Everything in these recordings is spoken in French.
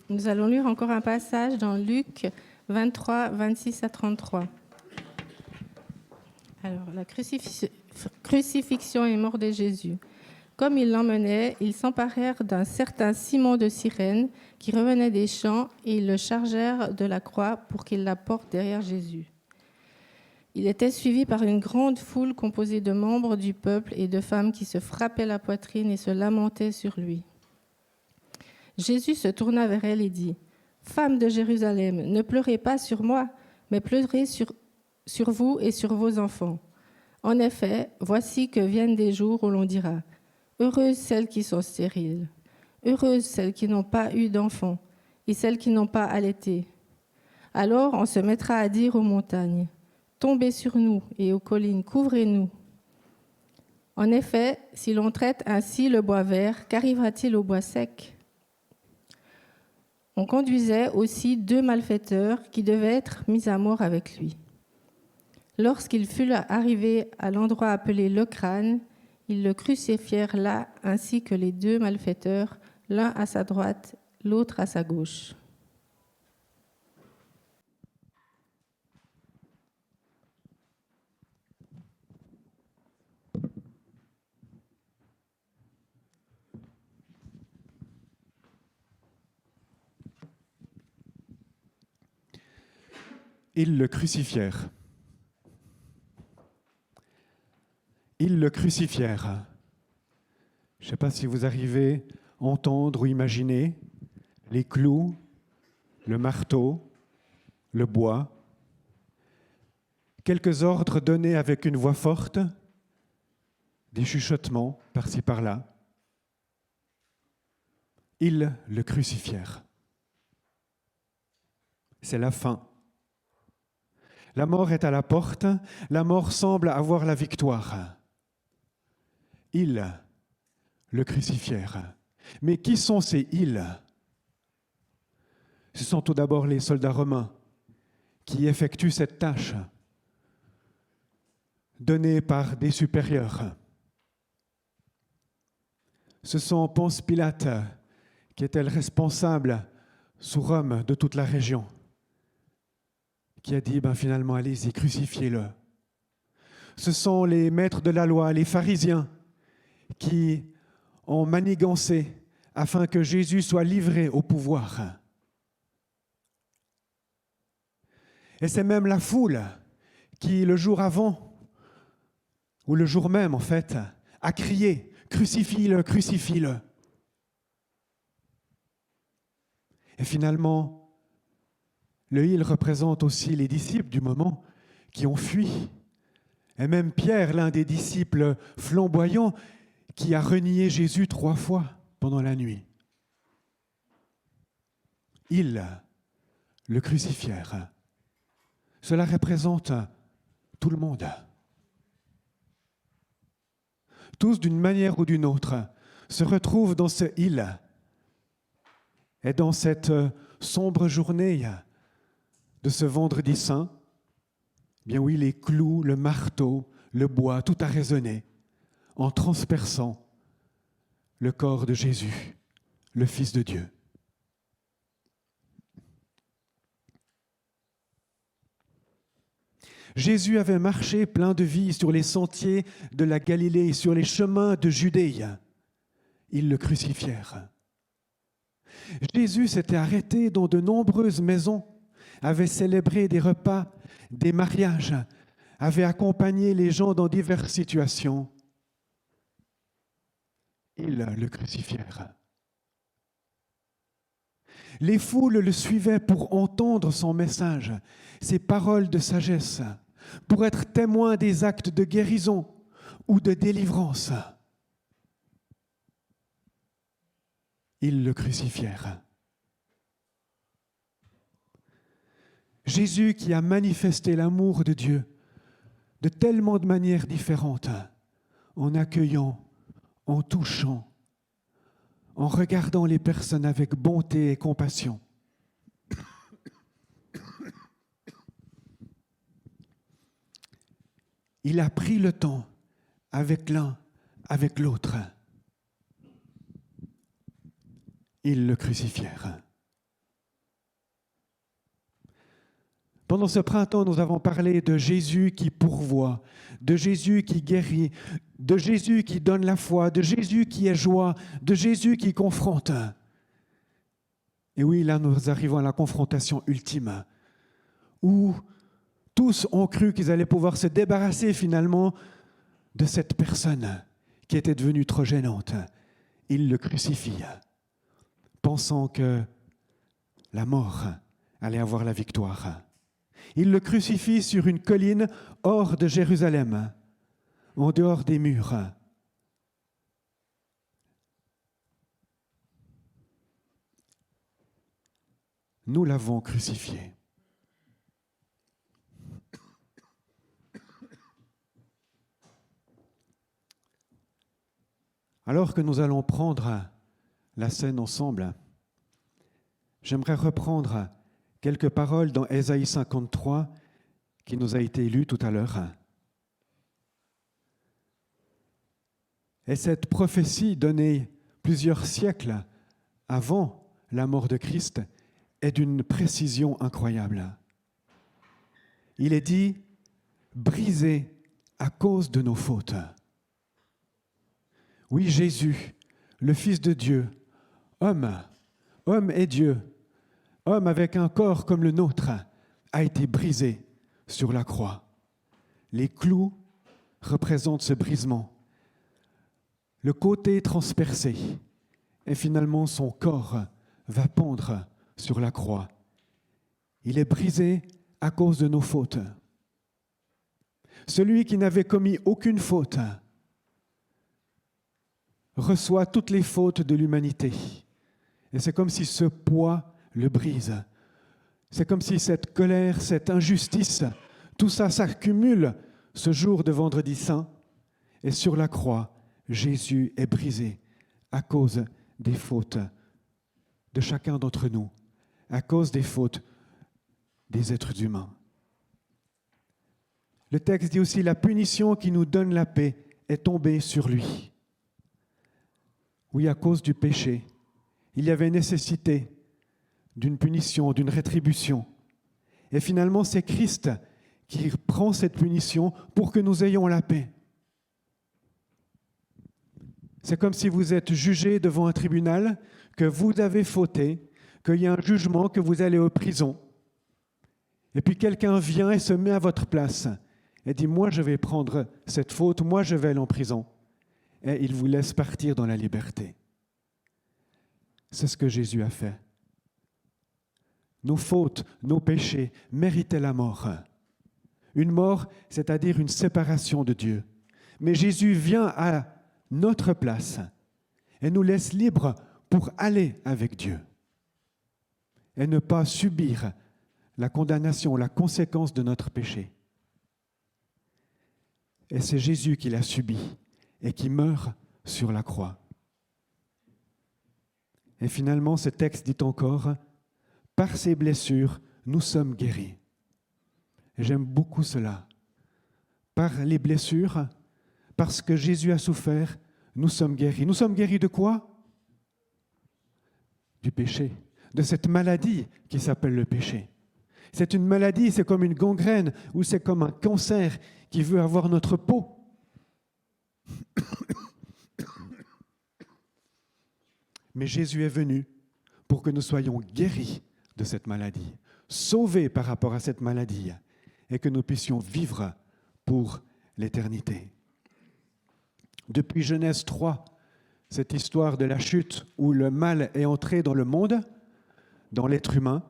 Nous allons lire encore un passage dans Luc 23, 26 à 33. Alors, la crucifixion et mort de Jésus. Comme ils l'emmenaient, ils s'emparèrent d'un certain Simon de Cyrène qui revenait des champs et ils le chargèrent de la croix pour qu'il la porte derrière Jésus. Il était suivi par une grande foule composée de membres du peuple et de femmes qui se frappaient la poitrine et se lamentaient sur lui. Jésus se tourna vers elle et dit : « Femmes de Jérusalem, ne pleurez pas sur moi, mais pleurez sur vous et sur vos enfants. En effet, voici que viennent des jours où l'on dira : heureuses celles qui sont stériles, heureuses celles qui n'ont pas eu d'enfants et celles qui n'ont pas allaité. Alors on se mettra à dire aux montagnes : tombez sur nous, et aux collines, couvrez-nous. En effet, si l'on traite ainsi le bois vert, qu'arrivera-t-il au bois sec ? On conduisait aussi 2 malfaiteurs qui devaient être mis à mort avec lui. Lorsqu'il fut arrivé à l'endroit appelé le crâne, ils le crucifièrent là, ainsi que les 2 malfaiteurs, l'un à sa droite, l'autre à sa gauche. Ils le crucifièrent. Ils le crucifièrent. Je ne sais pas si vous arrivez à entendre ou imaginer les clous, le marteau, le bois. Quelques ordres donnés avec une voix forte, des chuchotements par-ci par-là. Ils le crucifièrent. C'est la fin. La mort est à la porte, la mort semble avoir la victoire. Ils le crucifièrent. Mais qui sont ces ils ? Ce sont tout d'abord les soldats romains qui effectuent cette tâche donnée par des supérieurs. Ce sont Ponce Pilate qui était le responsable sous Rome de toute la région, qui a dit finalement, allez-y, crucifiez-le. Ce sont les maîtres de la loi, les pharisiens, qui ont manigancé afin que Jésus soit livré au pouvoir. Et c'est même la foule qui, le jour avant, ou le jour même en fait, a crié « Crucifie-le, crucifie-le ». Et finalement, le « il » représente aussi les disciples du moment qui ont fui. Et même Pierre, l'un des disciples flamboyants, qui a renié Jésus 3 fois pendant la nuit. Ils le crucifièrent. Cela représente tout le monde. Tous, d'une manière ou d'une autre, se retrouvent dans ce « il ». Et dans cette sombre journée de ce vendredi saint, bien oui, les clous, le marteau, le bois, tout a résonné en transperçant le corps de Jésus, le Fils de Dieu. Jésus avait marché plein de vie sur les sentiers de la Galilée, sur les chemins de Judée. Ils le crucifièrent. Jésus s'était arrêté dans de nombreuses maisons, avait célébré des repas, des mariages, avait accompagné les gens dans diverses situations. Ils le crucifièrent. Les foules le suivaient pour entendre son message, ses paroles de sagesse, pour être témoins des actes de guérison ou de délivrance. Ils le crucifièrent. Jésus qui a manifesté l'amour de Dieu de tellement de manières différentes, en accueillant, en touchant, en regardant les personnes avec bonté et compassion. Il a pris le temps avec l'un, avec l'autre. ils le crucifièrent. Pendant ce printemps, nous avons parlé de Jésus qui pourvoit, de Jésus qui guérit, de Jésus qui donne la foi, de Jésus qui est joie, de Jésus qui confronte. Et oui, là, nous arrivons à la confrontation ultime, où tous ont cru qu'ils allaient pouvoir se débarrasser finalement de cette personne qui était devenue trop gênante. Ils le crucifient, pensant que la mort allait avoir la victoire. Ils le crucifient sur une colline hors de Jérusalem, en dehors des murs. Nous l'avons crucifié. Alors que nous allons prendre la scène ensemble, j'aimerais reprendre quelques paroles dans Ésaïe 53 qui nous a été lu tout à l'heure. Et cette prophétie donnée plusieurs siècles avant la mort de Christ est d'une précision incroyable. Il est dit « brisé à cause de nos fautes ». Oui, Jésus, le Fils de Dieu, homme et Dieu, homme avec un corps comme le nôtre, a été brisé sur la croix. Les clous représentent ce brisement. Le côté transpercé, et finalement son corps va pendre sur la croix. Il est brisé à cause de nos fautes. Celui qui n'avait commis aucune faute reçoit toutes les fautes de l'humanité. Et c'est comme si ce poids le brise. C'est comme si cette colère, cette injustice, tout ça s'accumule ce jour de Vendredi Saint. Et sur la croix, Jésus est brisé à cause des fautes de chacun d'entre nous, à cause des fautes des êtres humains. Le texte dit aussi, la punition qui nous donne la paix est tombée sur lui. Oui, à cause du péché, il y avait nécessité d'une punition, d'une rétribution. Et finalement, c'est Christ qui prend cette punition pour que nous ayons la paix. C'est comme si vous êtes jugé devant un tribunal, que vous avez fauté, qu'il y a un jugement, que vous allez en prison. Et puis quelqu'un vient et se met à votre place et dit « Moi, je vais prendre cette faute, moi, je vais aller en prison. » Et il vous laisse partir dans la liberté. C'est ce que Jésus a fait. Nos fautes, nos péchés méritaient la mort. Une mort, c'est-à-dire une séparation de Dieu. Mais Jésus vient à notre place et nous laisse libres pour aller avec Dieu et ne pas subir la condamnation, la conséquence de notre péché. Et c'est Jésus qui l'a subi et qui meurt sur la croix. Et finalement, ce texte dit encore, « Par ses blessures, nous sommes guéris. » Et j'aime beaucoup cela. Par les blessures, parce que Jésus a souffert, nous sommes guéris. Nous sommes guéris de quoi? Du péché, de cette maladie qui s'appelle le péché. C'est une maladie, c'est comme une gangrène ou c'est comme un cancer qui veut avoir notre peau. Mais Jésus est venu pour que nous soyons guéris de cette maladie, sauvés par rapport à cette maladie et que nous puissions vivre pour l'éternité. Depuis Genèse 3, cette histoire de la chute où le mal est entré dans le monde, dans l'être humain,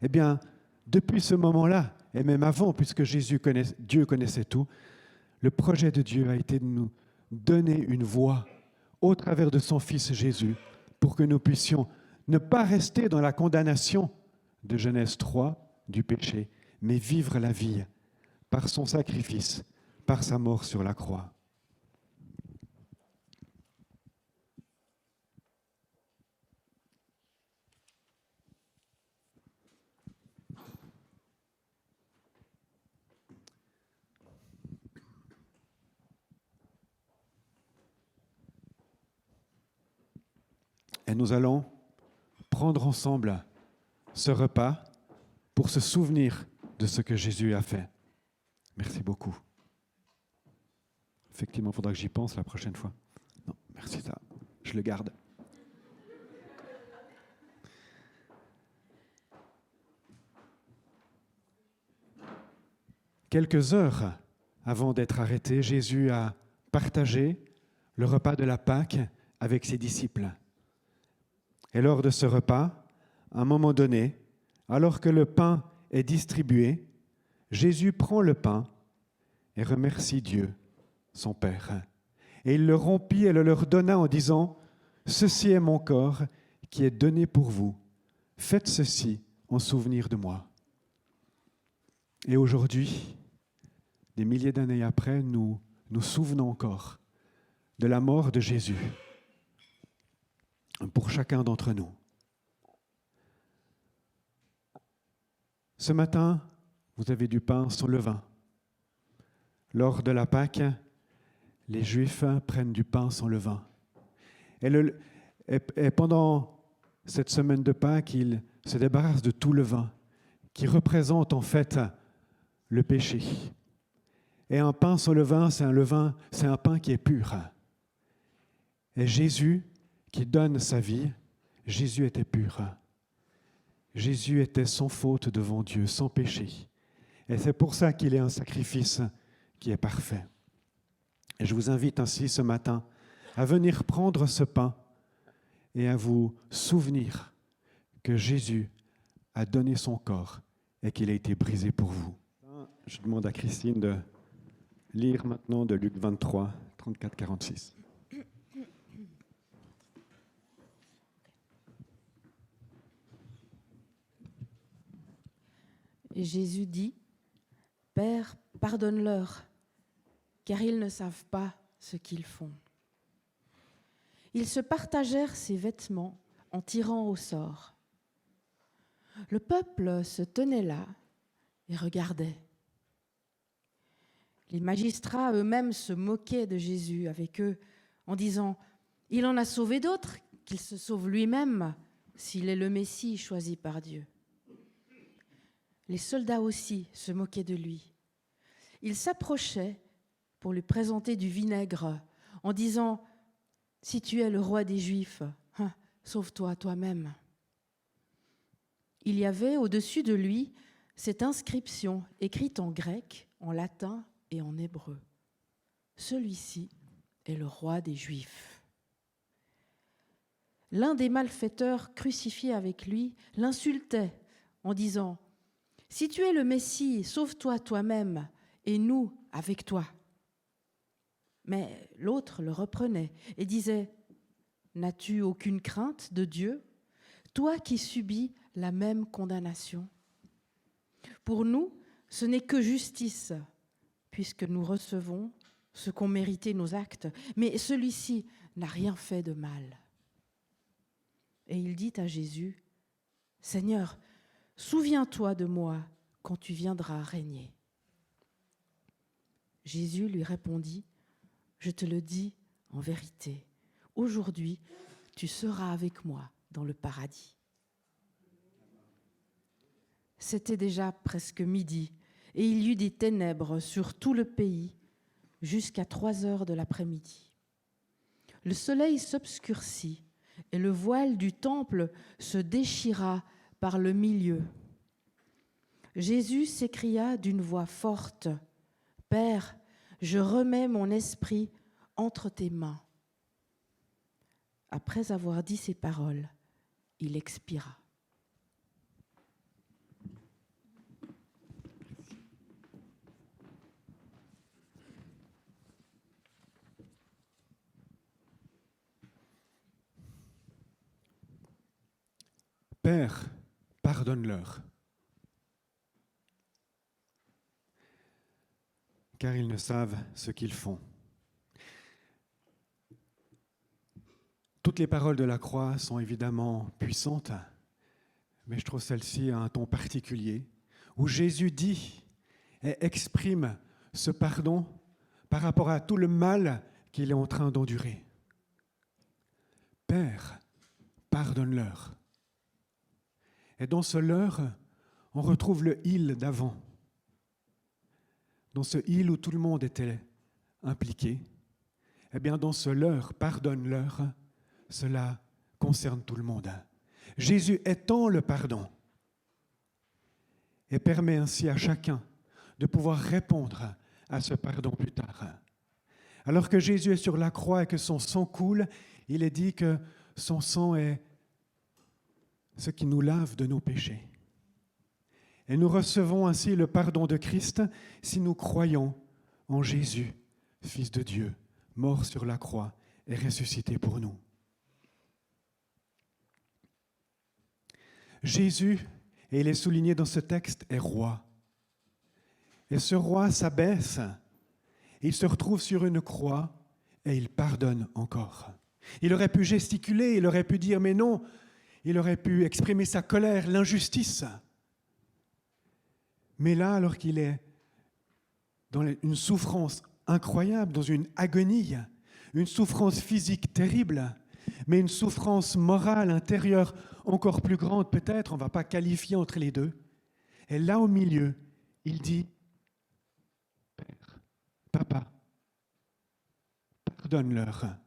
eh bien, depuis ce moment-là, et même avant, puisque Dieu connaissait tout, le projet de Dieu a été de nous donner une voie au travers de son Fils Jésus pour que nous puissions ne pas rester dans la condamnation de Genèse 3 du péché, mais vivre la vie par son sacrifice, par sa mort sur la croix. Et nous allons prendre ensemble ce repas pour se souvenir de ce que Jésus a fait. Merci beaucoup. Effectivement, il faudra que j'y pense la prochaine fois. Non, merci, ça, je le garde. Quelques heures avant d'être arrêté, Jésus a partagé le repas de la Pâque avec ses disciples. Et lors de ce repas, à un moment donné, alors que le pain est distribué, Jésus prend le pain et remercie Dieu, son Père. Et il le rompit et le leur donna en disant « Ceci est mon corps qui est donné pour vous. Faites ceci en souvenir de moi. » Et aujourd'hui, des milliers d'années après, nous nous souvenons encore de la mort de Jésus pour chacun d'entre nous. Ce matin, vous avez du pain sans levain. Lors de la Pâque, les Juifs prennent du pain sans levain. Et pendant cette semaine de Pâques, ils se débarrassent de tout levain, qui représente en fait le péché. Et un pain sans levain, c'est un pain qui est pur. Et Jésus, qui donne sa vie, Jésus était pur. Jésus était sans faute devant Dieu, sans péché. Et c'est pour ça qu'il est un sacrifice qui est parfait. Et je vous invite ainsi ce matin à venir prendre ce pain et à vous souvenir que Jésus a donné son corps et qu'il a été brisé pour vous. Je demande à Christine de lire maintenant de Luc 23, 34-46. Et Jésus dit, « Père, pardonne-leur, car ils ne savent pas ce qu'ils font. » Ils se partagèrent ses vêtements en tirant au sort. Le peuple se tenait là et regardait. Les magistrats eux-mêmes se moquaient de Jésus avec eux en disant « Il en a sauvé d'autres, qu'il se sauve lui-même s'il est le Messie choisi par Dieu. » Les soldats aussi se moquaient de lui. Ils s'approchaient pour lui présenter du vinaigre en disant « Si tu es le roi des Juifs, sauve-toi toi-même. » Il y avait au-dessus de lui cette inscription écrite en grec, en latin et en hébreu. Celui-ci est le roi des Juifs. L'un des malfaiteurs crucifiés avec lui l'insultait en disant « Si tu es le Messie, sauve-toi toi-même et nous avec toi. » Mais l'autre le reprenait et disait « N'as-tu aucune crainte de Dieu, toi qui subis la même condamnation ? Pour nous, ce n'est que justice, puisque nous recevons ce qu'ont mérité nos actes, mais celui-ci n'a rien fait de mal. » Et il dit à Jésus, « Seigneur, souviens-toi de moi quand tu viendras régner. » Jésus lui répondit, « Je te le dis en vérité, aujourd'hui tu seras avec moi dans le paradis. » C'était déjà presque midi, et il y eut des ténèbres sur tout le pays jusqu'à 3 heures de l'après-midi. Le soleil s'obscurcit et le voile du temple se déchira par le milieu. Jésus s'écria d'une voix forte, « Père, je remets mon esprit entre tes mains. » Après avoir dit ces paroles, il expira. Père, pardonne-leur, car ils ne savent ce qu'ils font. Toutes les paroles de la croix sont évidemment puissantes, mais je trouve celle-ci a un ton particulier, où Jésus dit et exprime ce pardon par rapport à tout le mal qu'il est en train d'endurer. Père, pardonne-leur. Et dans ce leurre, on retrouve le il d'avant. Dans ce il où tout le monde était impliqué, eh bien dans ce leurre, pardonne-leur, cela concerne tout le monde. Jésus étend le pardon et permet ainsi à chacun de pouvoir répondre à ce pardon plus tard. Alors que Jésus est sur la croix et que son sang coule, il est dit que son sang est ce qui nous lave de nos péchés. Et nous recevons ainsi le pardon de Christ si nous croyons en Jésus, Fils de Dieu, mort sur la croix et ressuscité pour nous. Jésus, et il est souligné dans ce texte, est roi. Et ce roi s'abaisse, il se retrouve sur une croix et il pardonne encore. Il aurait pu gesticuler, il aurait pu dire mais non, il aurait pu exprimer sa colère, l'injustice. Mais là, alors qu'il est dans une souffrance incroyable, dans une agonie, une souffrance physique terrible, mais une souffrance morale intérieure encore plus grande peut-être, on ne va pas qualifier entre les deux. Et là au milieu, il dit, Père, Papa, pardonne-leur.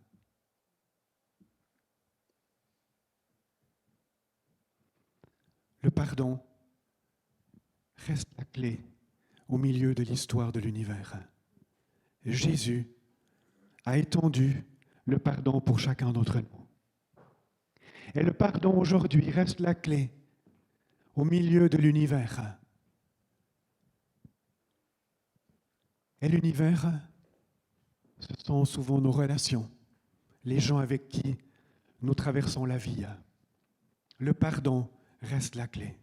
Le pardon reste la clé au milieu de l'histoire de l'univers. Jésus a étendu le pardon pour chacun d'entre nous. Et le pardon aujourd'hui reste la clé au milieu de l'univers. Et l'univers, ce sont souvent nos relations, les gens avec qui nous traversons la vie. Le pardon reste la clé.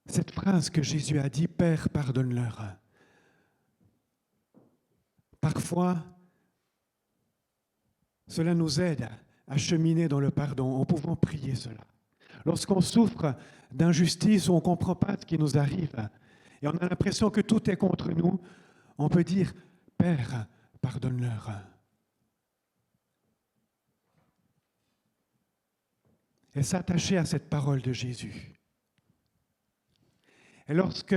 Cette phrase que Jésus a dit, Père, pardonne-leur. Parfois, cela nous aide à cheminer dans le pardon en pouvant prier cela. Lorsqu'on souffre d'injustice ou on ne comprend pas ce qui nous arrive et on a l'impression que tout est contre nous, on peut dire, Père, pardonne-leur. Et s'attacher à cette parole de Jésus. Et lorsque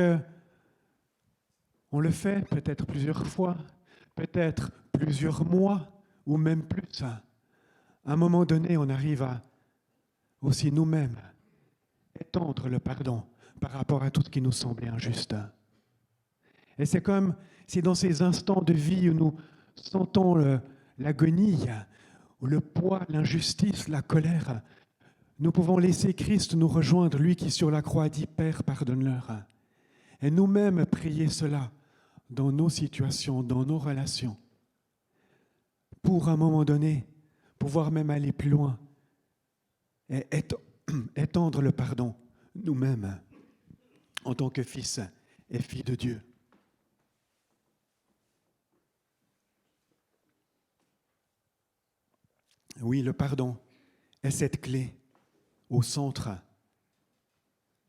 on le fait, peut-être plusieurs fois, peut-être plusieurs mois, ou même plus, à un moment donné, on arrive à aussi nous-mêmes étendre le pardon par rapport à tout ce qui nous semblait injuste. Et c'est comme si dans ces instants de vie où nous sentons l'agonie, ou le poids, l'injustice, la colère, nous pouvons laisser Christ nous rejoindre, lui qui sur la croix dit « Père, pardonne-leur ». Et nous-mêmes prier cela dans nos situations, dans nos relations, pour à un moment donné, pouvoir même aller plus loin et étendre le pardon nous-mêmes en tant que fils et filles de Dieu. Oui, le pardon est cette clé au centre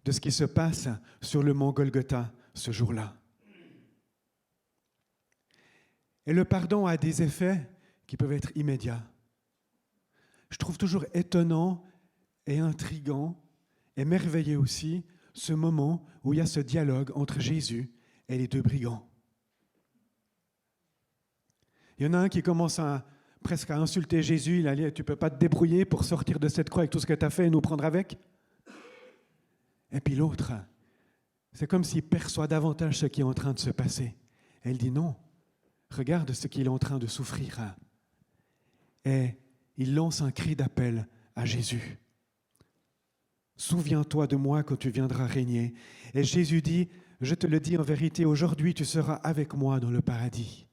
de ce qui se passe sur le mont Golgotha ce jour-là. Et le pardon a des effets qui peuvent être immédiats. Je trouve toujours étonnant et intriguant et merveilleux aussi ce moment où il y a ce dialogue entre Jésus et les deux brigands. Il y en a un qui commence presque à insulter Jésus. Il a dit « Tu ne peux pas te débrouiller pour sortir de cette croix avec tout ce que tu as fait et nous prendre avec ?» Et puis l'autre, c'est comme s'il perçoit davantage ce qui est en train de se passer. Et il dit « Non, regarde ce qu'il est en train de souffrir. » Et il lance un cri d'appel à Jésus. « Souviens-toi de moi quand tu viendras régner. » Et Jésus dit « Je te le dis en vérité, aujourd'hui tu seras avec moi dans le paradis. »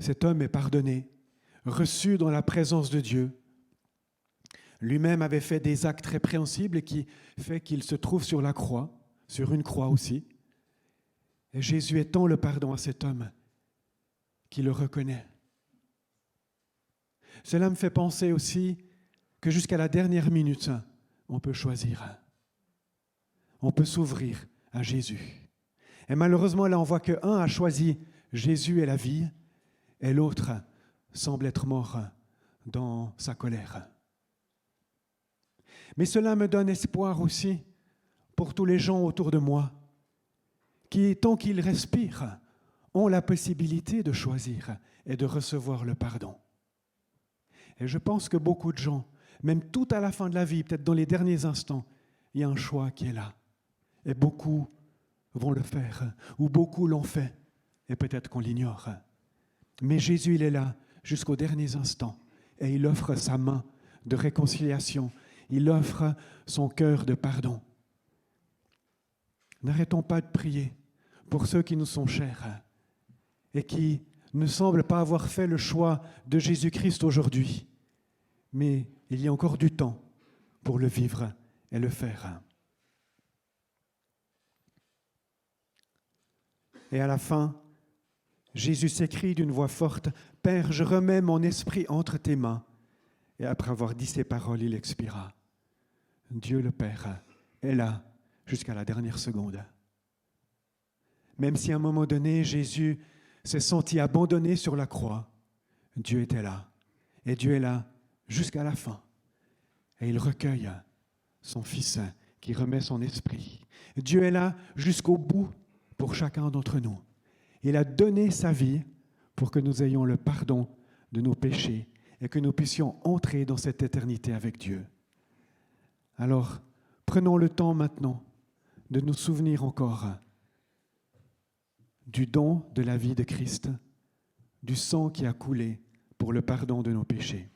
Cet homme est pardonné, reçu dans la présence de Dieu. Lui-même avait fait des actes répréhensibles et qui fait qu'il se trouve sur la croix, sur une croix aussi. Et Jésus étend le pardon à cet homme qui le reconnaît. Cela me fait penser aussi que jusqu'à la dernière minute, on peut choisir. On peut s'ouvrir à Jésus. Et malheureusement, là, on voit qu'un a choisi Jésus et la vie, et l'autre semble être mort dans sa colère. Mais cela me donne espoir aussi pour tous les gens autour de moi qui, tant qu'ils respirent, ont la possibilité de choisir et de recevoir le pardon. Et je pense que beaucoup de gens, même tout à la fin de la vie, peut-être dans les derniers instants, il y a un choix qui est là. Et beaucoup vont le faire, ou beaucoup l'ont fait, et peut-être qu'on l'ignore. Mais Jésus, il est là jusqu'aux derniers instants, et il offre sa main de réconciliation, il offre son cœur de pardon. N'arrêtons pas de prier pour ceux qui nous sont chers et qui ne semblent pas avoir fait le choix de Jésus-Christ aujourd'hui. Mais il y a encore du temps pour le vivre et le faire. Et à la fin, Jésus s'écrie d'une voix forte, « Père, je remets mon esprit entre tes mains. » Et après avoir dit ces paroles, il expira. Dieu le Père est là jusqu'à la dernière seconde. Même si à un moment donné, Jésus s'est senti abandonné sur la croix, Dieu était là. Et Dieu est là jusqu'à la fin. Et il recueille son Fils qui remet son esprit. Dieu est là jusqu'au bout pour chacun d'entre nous. Il a donné sa vie pour que nous ayons le pardon de nos péchés et que nous puissions entrer dans cette éternité avec Dieu. Alors, prenons le temps maintenant de nous souvenir encore du don de la vie de Christ, du sang qui a coulé pour le pardon de nos péchés.